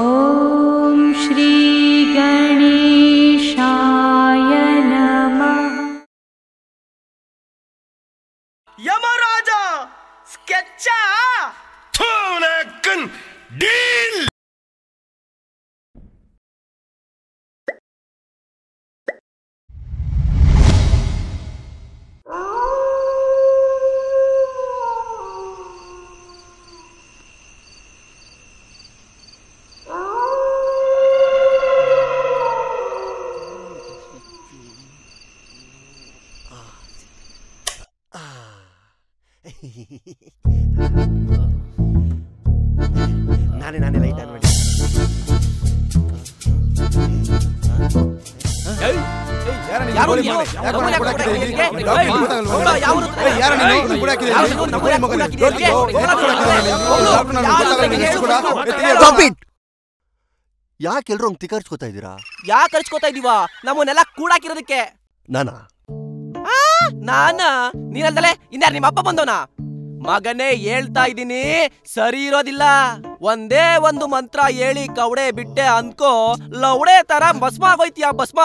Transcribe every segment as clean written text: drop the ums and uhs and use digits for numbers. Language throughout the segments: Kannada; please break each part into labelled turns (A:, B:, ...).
A: ಓಂ ಶ್ರೀ ಗಣೇಶಾಯ ನಮಃ.
B: ಯಮರಾಜ ಸ್ಕೆಚ್ಚ ಡೀಲ್.
C: ನಾನೇ ಲೈಟ್ ಆನ್ ಮಾಡಿ. ಯಾಕೆಲ್ರು ಹಂಗ್ ತಿಕರ್ಚ್ಕೋತಾ ಇದ್ದೀರಾ?
B: ಯಾಕೆ ಹರ್ಚ್ಕೋತಾ ಇದೀವಾ? ನಮ್ಮನ್ನೆಲ್ಲ ಕೂಡಾಕಿರೋದಕ್ಕೆ. ನಾನಾ ನೀನಲ್ದಲೆ ಇನ್ಯಾರು ನಿಮ್ಮ ಅಪ್ಪ ಬಂದವನಾ? ಮಗನೇ ಹೇಳ್ತಾ ಇದ್ದೀನಿ, ಸರಿ ಇರೋದಿಲ್ಲ. ಒಂದೇ ಒಂದು ಮಂತ್ರ ಹೇಳಿ ಕವಡೆ ಬಿಟ್ಟೆ ಅನ್ಕೋ, ಲವಡೆ ತರ ಭಸ್ಮ ಆಗೋಯ್ತೀಯ. ಭಸ್ಮ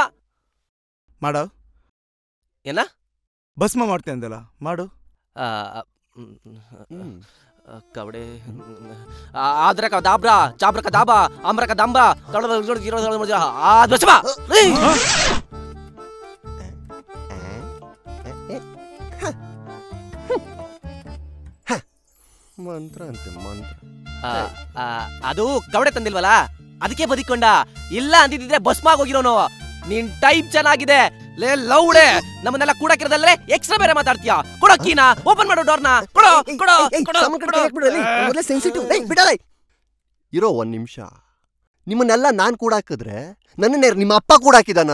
D: ಮಾಡೋ.
B: ಏನ
D: ಭಸ್ಮ ಮಾಡ್ತೆ ಅಂದಲ್ಲ, ಮಾಡು.
B: ಕವಡೆ ಆದ್ರಕ ದಾಬ್ರ ಚಾಬ್ರಕ ದಾಬ ಅಮ್ರಕ ದಂಬ ಭಸ್ಮ.
C: ಮಂತ್ರ ಅಂತೆ ಮಂತ್ರ.
B: ಅದು ಕವಡೆ ತಂದಿಲ್ವಲ್ಲ, ಅದಕ್ಕೆ ಬದಿಕೊಂಡ. ಇಲ್ಲ ಅಂದಿದ್ರೆ ಭಸ್ಮ ಆಗೋಗಿರೋನು. ನಿನ್ ಟೈಪ್ ಚೆನ್ನಾಗಿದೆ ಲೇ ಲೌಡೆ. ನಮ್ಮನ್ನೆಲ್ಲ ಕೂಡಕ್ಕಿರೋದಲ್ಲೇ ಎಕ್ಸ್ಟ್ರಾ ಬೇರೆ ಮಾತಾಡ್ತೀಯ. ಕೊಡೋ ಕೀನಾ, ಓಪನ್ ಮಾಡು ಡೋರ್ನ. ಕೊಡೋ ಕೊಡೋ
C: ಇರೋ ಒಂದ್ ನಿಮಿಷ. ನಿಮ್ಮನ್ನೆಲ್ಲ ನಾನ್ ಕೂಡ ಹಾಕಿದ್ರೆ ನನ್ನನ್ನೇ ನಿಮ್ಮ ಅಪ್ಪ ಕೂಡ ಹಾಕಿದಾನ?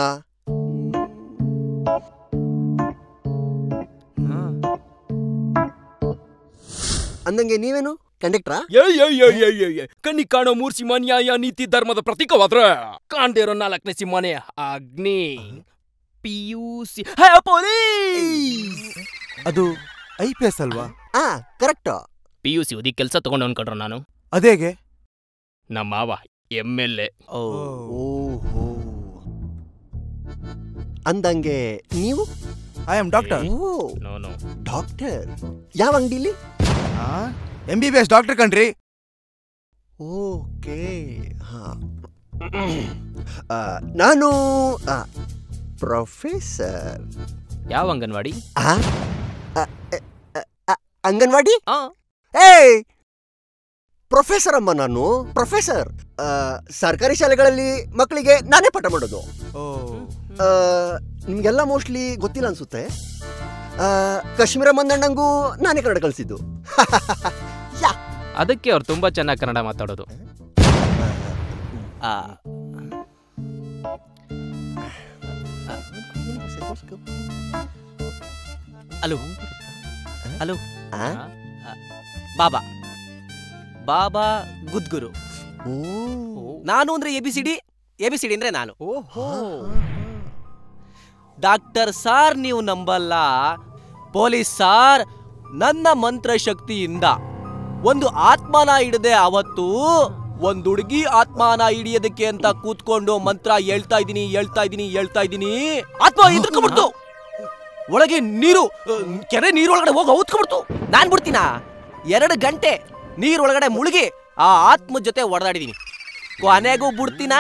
C: ಅಂದಂಗೆ ನೀವೇನು ಕಂಡಕ್ಟ್ರಾ?
E: ಕಣ್ಣಿ ಕಾಣೋ ಮೂರ್ ಸಿಂಹ ನ್ಯಾಯ ನೀತಿ ಧರ್ಮದ ಪ್ರತೀಕವಾದ್ರೆ ಕಾಣ್ದೇ ಇರೋ 4ನೇ ಸಿಂಹನೇ ಅಗ್ನಿ. PUC police.
D: ಅದು IPS ಅಲ್ವಾ?
C: ಕರೆಕ್ಟ್.
E: PUC ಓದಿ ಕೆಲ್ಸ ತಗೊಂಡು ಅನ್ಕೊಂಡ್ರ ನಾನು.
D: ಅದೇಗೆ?
E: ನಮ್ಮ ಮಾವ MLA.
C: ಅಂದಂಗೆ ನೀವು?
D: I am doctor.
E: No
C: doctor ಯಾವ ಅಂಗಡಿಲಿ?
D: MBBS ಡಾಕ್ಟರ್ ಕಣ್ರಿ.
C: ಓಕೆ. ನಾನು ಪ್ರೊಫೆಸರ್.
E: ಯಾವ ಅಂಗನವಾಡಿ?
C: ಅಂಗನವಾಡಿ? ಪ್ರೊಫೆಸರ್ ಅಮ್ಮ ನಾನು. ಪ್ರೊಫೆಸರ್. ಸರ್ಕಾರಿ ಶಾಲೆಗಳಲ್ಲಿ ಮಕ್ಕಳಿಗೆ ನಾನೇ ಪಾಠ ಮಾಡೋದು. ನಿಮ್ಗೆಲ್ಲ ಮೋಸ್ಟ್ಲಿ ಗೊತ್ತಿಲ್ಲ ಅನ್ಸುತ್ತೆ. ಕಾಶ್ಮೀರ ಮಂದಣ್ಣಂಗೂ ನಾನೇ ಕನ್ನಡ ಕಲಿಸಿದ್ದು.
E: ಅದಕ್ಕೆ ಅವ್ರು ತುಂಬಾ ಚೆನ್ನಾಗಿ ಕನ್ನಡ ಮಾತಾಡೋದು.
B: Hello hello. ಬಾಬಾ ಬಾಬಾ ಗುದ್ಗುರು. ನಾನು ಅಂದ್ರೆ ABCD ಅಂದ್ರೆ ನಾನು. ಡಾಕ್ಟರ್ ಸಾರ್ ನೀವು ನಂಬಲ್ಲ. ಪೊಲೀಸ್ ಸಾರ್, ನನ್ನ ಮಂತ್ರಶಕ್ತಿಯಿಂದ ಒಂದು ಆತ್ಮನ ಹಿಡದೆ ಅವತ್ತು ಒಂದು ಹುಡುಗಿ ಆತ್ಮನ ಹಿಡಿಯೋದಕ್ಕೆ ಅಂತ ಕೂತ್ಕೊಂಡು ಮಂತ್ರ ಹೇಳ್ತಾ ಇದ್ದೀನಿ. ಆತ್ಮ ಎದ್ರುಕೊಂಡ್ಬಿಡ್ತು. ಒಳಗೆ ನೀರು, ಕೆರೆ ನೀರೊಳಗಡೆ ಹೋಗಿ ಔತ್ಕೊಂಡ್ಬಿಡ್ತು. ನಾನ್ ಬಿಡ್ತೀನ 2 ಗಂಟೆ ನೀರೊಳಗಡೆ ಮುಳುಗಿ ಆ ಆತ್ಮ ಜೊತೆ ಒಡೆದಾಡಿದೀನಿ. ಕೊನೆಗೂ ಬಿಡ್ತೀನ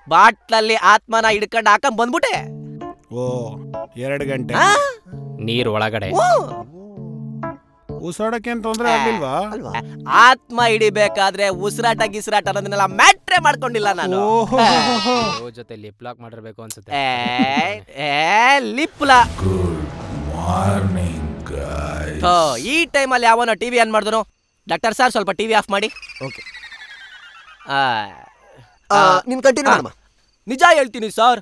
B: ಬಾಟ್ಲಲ್ಲಿ ಆತ್ಮನ ಹಿಡ್ಕೊಂಡು ಹಾಕೊಂಡ್ ಬಂದ್ಬಿಟ್ಟೆ.
D: 2 ಗಂಟೆ
E: ನೀರ್ ಒಳಗಡೆ.
D: ಉಸಿರಾಡಕ್ಕೆ ತೊಂದ್ರೆ ಆಗ್ಲಿಲ್ವಾ?
B: ಆತ್ಮ ಹಿಡಿಬೇಕಾದ್ರೆ ಉಸಿರಾಟ ಗಿಸಿರಾಟ ಅನ್ನೋದನ್ನೆಲ್ಲ ಮ್ಯಾಟ್ರೆ ಮಾಡ್ಕೊಂಡಿಲ್ಲ ನಾನು.
E: ಜೊತೆ ಲಿಪ್ ಲಾಕ್ ಮಾಡಿರ್ಬೇಕು ಅನ್ಸುತ್ತೆ.
B: Lip lock. ಈ ಟೈಮಲ್ಲಿ ಯಾವನೋ ಟಿವಿ ಆನ್ ಮಾಡಿದನು. ಡಾಕ್ಟರ್ ಸರ್ ಸ್ವಲ್ಪ ಟಿವಿ ಆಫ್ ಮಾಡಿ. ನಿಜ ಹೇಳ್ತೀನಿ ಸರ್,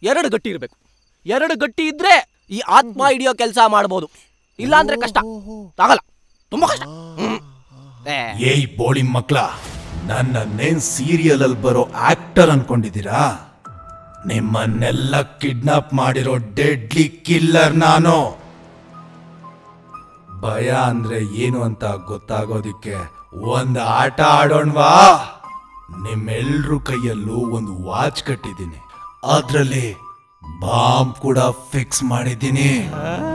B: 2 ಗಟ್ಟಿ ಇರ್ಬೇಕು. 2 ಗಟ್ಟಿ ಇದ್ರೆ ಈ ಆತ್ಮ ಹಿಡಿಯೋ ಕೆಲಸ ಮಾಡಬಹುದು. ಇಲ್ಲ ಅಂದ್ರೆ ಕಷ್ಟ ಆಗಲ್ಲ, ತುಂಬಾ ಕಷ್ಟ.
F: ಏಯ್ ಬೋಳಿ ಮಕ್ಳ, ನನ್ನೇನ್ ಸೀರಿಯಲ್ ಅಲ್ಲಿ ಬರೋ ಆಕ್ಟರ್ ಅನ್ಕೊಂಡಿದ್ದೀರಾ? ನಿಮ್ಮನ್ನೆಲ್ಲ ಕಿಡ್ನಾಪ್ ಮಾಡಿರೋ ಡೆಡ್ಲಿ ಕಿಲ್ಲರ್ ನಾನು. ಭಯ ಅಂದ್ರೆ ಏನು ಅಂತ ಗೊತ್ತಾಗೋದಿಕ್ಕೆ ಒಂದ್ ಆಟ ಆಡೋಣ್ವಾ? ನಿಮ್ಮೆಲ್ರ ಕೈಯಲ್ಲೂ ಒಂದು ವಾಚ್ ಕಟ್ಟಿದ್ದೀನಿ, ಅದ್ರಲ್ಲಿ ಬಾಂಬ್ ಕೂಡ ಫಿಕ್ಸ್ ಮಾಡಿದ್ದೀನಿ.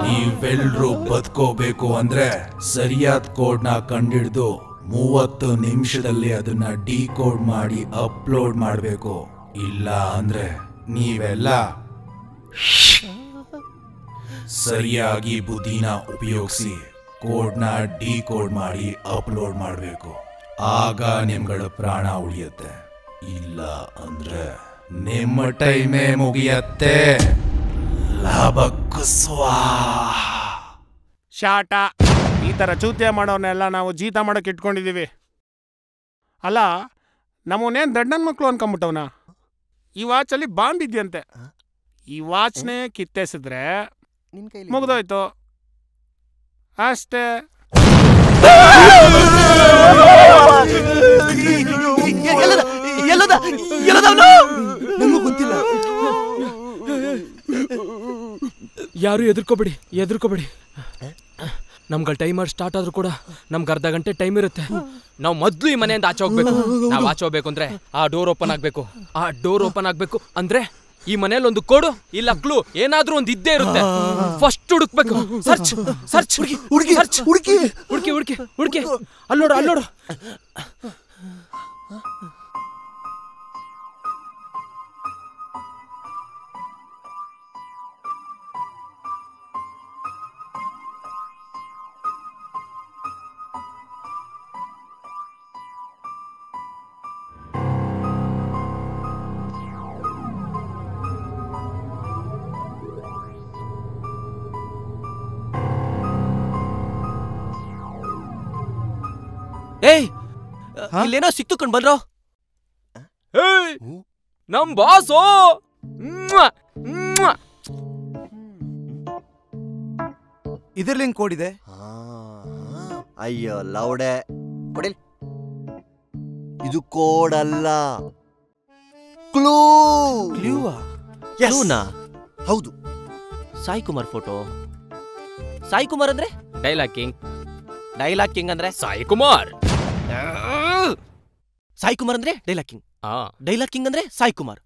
F: ನೀವೆಲ್ರೂ ಬದುಕೋಬೇಕು ಅಂದ್ರೆ ಸರಿಯಾದ ಕೋಡ್ನ ಕಂಡಿಡ್ದು 30 ನಿಮಿಷದಲ್ಲಿ ಅದನ್ನ ಡಿಕೋಡ್ ಮಾಡಿ ಅಪ್ಲೋಡ್ ಮಾಡಬೇಕು. ಇಲ್ಲ ಅಂದ್ರೆ ನೀವೆಲ್ಲ ಸರಿಯಾಗಿ ಬುದ್ಧಿನ ಉಪಯೋಗಿಸಿ ಕೋಡ್ನ ಡಿಕೋಡ್ ಮಾಡಿ ಅಪ್ಲೋಡ್ ಮಾಡಬೇಕು. ಆಗ ನಿಮ್ಗಳ ಪ್ರಾಣ ಉಳಿಯುತ್ತೆ. ಇಲ್ಲ ಅಂದ್ರೆ ನಿಮ್ಮ ಟೈಮೇ ಮುಗಿಯತ್ತೆ. ಲಾಭಕ್ಕೂ ಸ್ವಾಹ.
G: ಶಾಟ. ಈ ಥರ ಚೂತ್ಯ ಮಾಡೋನೆಲ್ಲ ನಾವು ಜೀತ ಮಾಡೋಕೆ ಇಟ್ಕೊಂಡಿದ್ದೀವಿ. ಅಲ್ಲ, ನಮ್ಮವನೇನು ದಡ್ಡನ ಮಕ್ಕಳು ಅನ್ಕೊಂಬಿಟ್ಟವನ. ಈ ವಾಚಲ್ಲಿ ಬಾಂಬ್ ಇದೆಯಂತೆ. ಈ ವಾಚ್ನೇ ಕಿತ್ತೆಸಿದ್ರೆ ಮುಗ್ದೋಯ್ತು ಅಷ್ಟೇ.
C: ನನಗೂ ಗೊತ್ತಿಲ್ಲ.
E: ಯಾರು ಎದುರ್ಕೋಬೇಡಿ. ನಮ್ಗಳ ಟೈಮರ್ ಸ್ಟಾರ್ಟ್ ಆದ್ರೂ ಕೂಡ ನಮ್ಗೆ ಅರ್ಧ ಗಂಟೆ ಟೈಮ್ ಇರುತ್ತೆ. ನಾವು ಮೊದ್ಲು ಈ ಮನೆಯಿಂದ ಆಚೆ ಹೋಗ್ಬೇಕು. ನಾವು ಆಚೆ ಹೋಗ್ಬೇಕು ಅಂದ್ರೆ ಆ ಡೋರ್ ಓಪನ್ ಆಗ್ಬೇಕು ಅಂದ್ರೆ ಈ ಮನೇಲಿ ಒಂದು ಕೋಡು ಇಲ್ಲ ಕ್ಲೂ ಏನಾದ್ರೂ ಒಂದು ಇದ್ದೇ ಇರುತ್ತೆ. ಫಸ್ಟ್ ಹುಡುಕ್ಬೇಕು. ಸರ್ಚ್ ಹುಡುಕಿ ಅಲ್ಲೋಡು.
B: ಏಯ್, ಇಲ್ಲೇನೋ ಸಿಕ್ತು ಕಂಡು ಬಂದ್ರೋ.
E: ನಮ್ ಬಾಸು.
D: ಇದ್ರಲ್ಲಿ ಹೆಂಗ್ ಕೋಡ್ ಇದೆ?
C: ಅಯ್ಯೋ ಲೌಡೆ ಕೊಡಿಲ್. ಇದು ಕೋಡ್ ಅಲ್ಲ,
B: ಕ್ಲೂನಾ?
C: ಹೌದು.
B: ಸಾಯಿ ಕುಮಾರ್ ಫೋಟೋ. ಸಾಯಿ ಕುಮಾರ್ ಅಂದ್ರೆ
E: ಡೈಲಾಗ್ ಕಿಂಗ್
B: ಅಂದ್ರೆ
E: ಸಾಯಿ ಕುಮಾರ್.
B: ಸಾಯಿ ಕುಮಾರ್ ಅಂದ್ರೆ ಡೈಲಾಗ್ ಕಿಂಗ್ ಅಂದ್ರೆ ಸಾಯಿ ಕುಮಾರ್.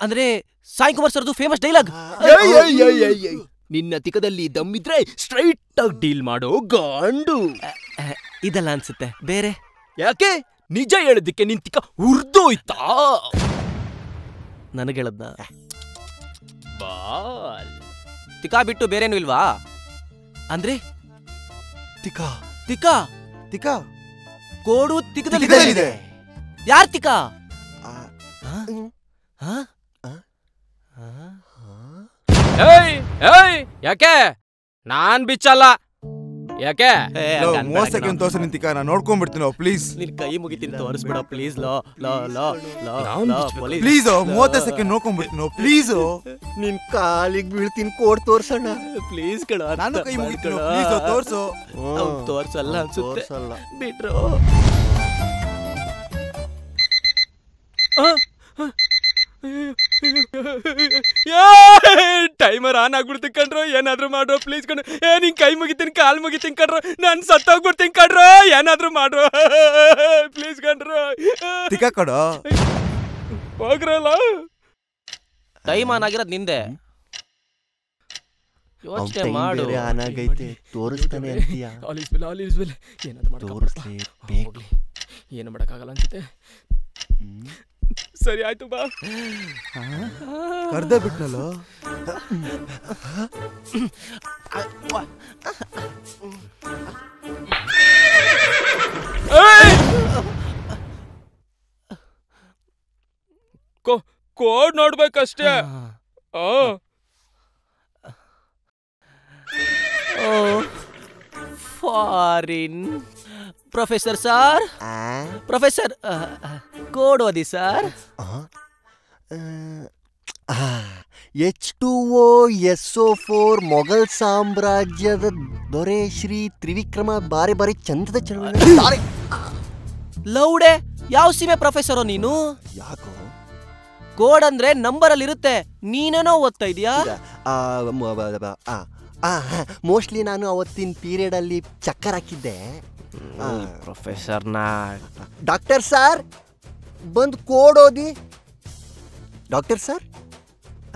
B: ಅಂದ್ರೆ ಸಾಯಿ ಕುಮಾರ್ ಸರ್ದು ಫೇಮಸ್ ಡೈಲಾಗ್.
E: ನಿನ್ನ ತಿಕ್ಕದಲ್ಲಿ ದಮ್ಮಿದ್ರೆ ಸ್ಟ್ರೈಟ್ ಆಗಿ ಡೀಲ್ ಮಾಡೋ ಗಾಂಡು.
B: ಇದಲ್ಲ ಅನ್ಸುತ್ತೆ, ಬೇರೆ.
E: ಯಾಕೆ? ನಿಜ ಹೇಳಿದ್ದಕ್ಕೆ ನಿನ್ ತಿಕ್ಕ ಉರ್ದೋಯ್ತಾ?
B: ನನಗೆ ಹೇಳದ್ನ
E: ಬಾಲ್.
B: ತಿಕ್ಕಾ ಬಿಟ್ಟು ಬೇರೇನು ಇಲ್ವಾ? ಅಂದ್ರೆ ತಿಕ್ಕ ಕೋಡು ತಿಕ್ಕದಲ್ಲಿದೆ. ಯಾರ್ ತಿಕ್ಕ?
E: ಯಾಕೆ ನಾನ್ ಬಿಚ್ಚಲ್ಲ? ಯಾಕೆ?
D: 30 ಸೆಕೆಂಡ್ ತೋರ್ಸ ನಿಂತಿಕ, ನಾನು ನೋಡ್ಕೊಂಡ್ಬಿಡ್ತೀನಿ ಪ್ಲೀಸ್.
B: ನಿನ್ ಕೈ ಮುಗಿತೀನಿ, ತೋರಿಸ್ಬಿಡ ಪ್ಲೀಸ್.
D: ಪ್ಲೀಸ್ 30 ಸೆಕೆಂಡ್ ನೋಡ್ಕೊಂಡ್ಬಿಡ್ತೀನಿ ಪ್ಲೀಸ್.
C: ನಿನ್ ಕಾಲಿಗೆ ಬೀಳ್ತೀನಿ, ಕೋಡ್ ತೋರ್ಸೋಣ
B: ಪ್ಲೀಸ್ ಕಣ.
D: ನಾನು ಕೈ ಮುಗಿತೀನಿ ಪ್ಲೀಸ್, ತೋರ್ಸು.
B: ತೋರ್ಸಲ್ಲ ಅನ್ಸುತ್ತೆ, ಬಿಟ್ರು.
E: ಟೈಮರ್ ಆನ್ ಆಗ್ಬಿಡ್ತೀನಿ ಕಣ್ರೋ, ಏನಾದ್ರು ಮಾಡ್ರೋ ಪ್ಲೀಸ್ ಕಣ್ರು. ನಿನ್ ಕೈ ಮುಗಿತೀನಿ, ಕಾಲ್ ಮುಗಿತೀನಿ ಕಣ್ರೋ, ನಾನ್ ಸತ್ತೋಗ್ಬಿಡ್ತೀನಿ ಕಣ್ರೋ, ಏನಾದ್ರು ಮಾಡ್ರೋ ಪ್ಲೀಸ್ ಕಣ್ರೋ.
D: ತಿಕ್ಕ ಕೊಡು.
E: ಹೋಗ್ರಲ್ಲ.
B: ಟೈಮ್ ಆನ್ ಆಗಿರೋದ್ ನಿಂದೆ. ಯೋಚನೆ ಮಾಡು.
C: ಆನಾಗೈತೆ, ತೋರಿಸ್ತಾನೆ ಅಂತೀಯ.
E: ಏನು ಮಾಡಕ್ಕಾಗಲ್ಲ ಅನ್ಸುತ್ತೆ. ಸರಿ ಆಯ್ತು ಬಾ.
D: ಕರ್ದ ಬಿಟ್ನಲ್ಲ.
E: ಕೋಡ್ ನೋಡ್ಬೇಕಷ್ಟೇ.
B: Foreign professor sir, professor code ಓದಿ ಸರ್.
C: H2O ಮೊಘಲ್ ಸಾಮ್ರಾಜ್ಯದ ದೊರೆ ಶ್ರೀ ತ್ರಿವಿಕ್ರಮ ಬಾರಿ ಚಂದದ ಚಳವಳಿ.
B: ಲೌಡೆ, ಯಾವ ಸೀಮೆ ಪ್ರೊಫೆಸರೋ ನೀನು?
C: ಯಾಕೋ
B: ಕೋಡ್ ಅಂದ್ರೆ ನಂಬರ್ ಅಲ್ಲಿ ಇರುತ್ತೆ, ನೀನೇನೋ ಓದ್ತಾ ಇದೀಯಾ?
C: ಮೋಸ್ಟ್ಲಿ ನಾನು ಅವತ್ತಿನ ಪೀರಿಯಡ್ ಅಲ್ಲಿ ಚಕ್ಕರ್ ಹಾಕಿದ್ದೆ.
B: ಪ್ರೊಫೆಸರ್ನ
C: ಡಾಕ್ಟರ್ ಸರ್, ಬಂದು ಕೋಡ್ ಓದಿ. Doctor sir,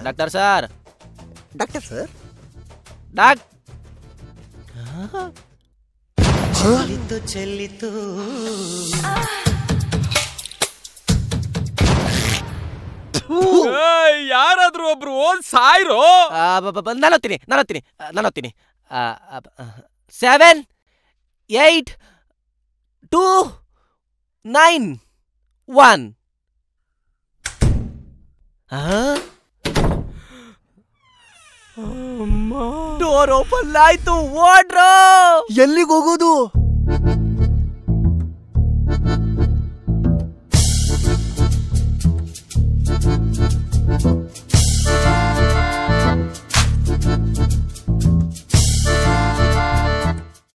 B: doctor sir,
C: doctor sir,
B: doc
E: ಯಾರಾದ್ರೂ ಒಬ್ರು ಓದ್ ಸಾಯ್ರೋ.
B: ನಾನು ಓದ್ತೀನಿ 7, 8, 2, 9, 1. ಡೋರ್ ಓಪನ್ ಆಯ್ತು, ಓಡ್ರೋ.
C: ಎಲ್ಲಿಗೆ ಹೋಗೋದು?